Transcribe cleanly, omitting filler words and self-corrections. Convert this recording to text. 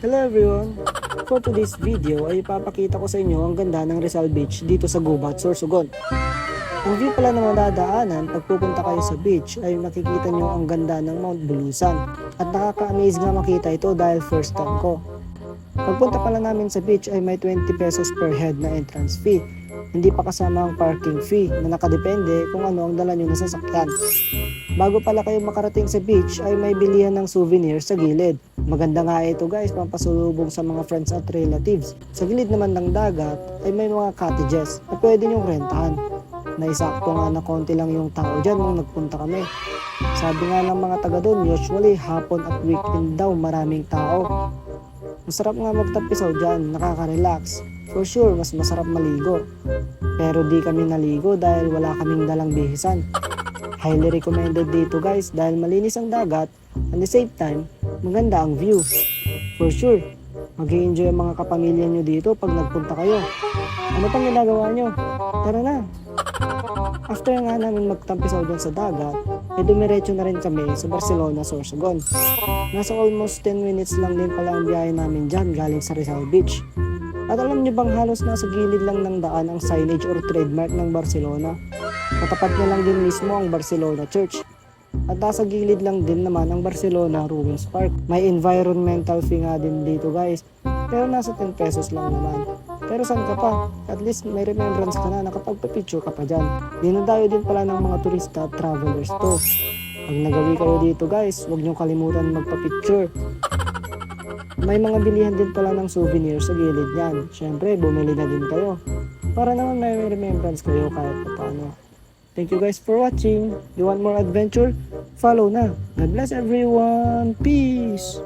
Hello everyone! For today's video ay ipapakita ko sa inyo ang ganda ng Rizal Beach dito sa Gubat, Sorsogon. Ang view pala na madadaanan pag pupunta kayo sa beach ay makikita nyo ang ganda ng Mount Bulusan. At nakaka-amaze nga makita ito dahil first time ko. Pagpunta pala namin sa beach ay may 20 pesos per head na entrance fee. Hindi pa kasama ang parking fee na nakadepende kung ano ang dala nyo na sasakyan. Bago pala kayo makarating sa beach ay may bilihan ng souvenir sa gilid. Maganda nga ito guys, pampasalubong sa mga friends at relatives. Sa gilid naman ng dagat ay may mga cottages na pwede nyong rentahan. Naisakto nga na konti lang yung tao dyan nung nagpunta kami. Sabi nga ng mga taga doon, usually hapon at weekend daw maraming tao. Masarap nga magtapisaw dyan, nakaka-relax. For sure, mas masarap maligo. Pero di kami naligo dahil wala kaming dalang bihisan. Highly recommended dito guys dahil malinis ang dagat at the same time, maganda ang view. For sure, mag-i-enjoy ang mga kapamilya nyo dito pag nagpunta kayo. Ano pang ginagawa nyo? Tara na! After nga namin magtampisaw dyan sa dagat, dumiretso na rin kami sa Barcelona, Sorsogon. Nasa almost 10 minutes lang din pala ang biyahe namin dyan galing sa Rizal Beach. At alam nyo bang halos nasa gilid lang ng daan ang signage or trademark ng Barcelona? Katapat na lang din mismo ang Barcelona Church. At nasa gilid lang din naman ang Barcelona Ruins Park. May environmental fee nga din dito guys. Pero nasa 10 pesos lang naman. Pero saan ka pa? At least may remembrance ka na, nakapagpa-picture ka pa dyan. Dinadayo din pala ng mga turista at travelers to. Pag nagawi kayo dito guys, huwag nyo kalimutan magpa-picture. May mga bilihan din pala ng souvenir sa gilid niyan. Siyempre, bumili na din kayo. Para naman may remembrance kayo kahit paano. Thank you guys for watching. You want more adventure? Follow na. God bless everyone. Peace!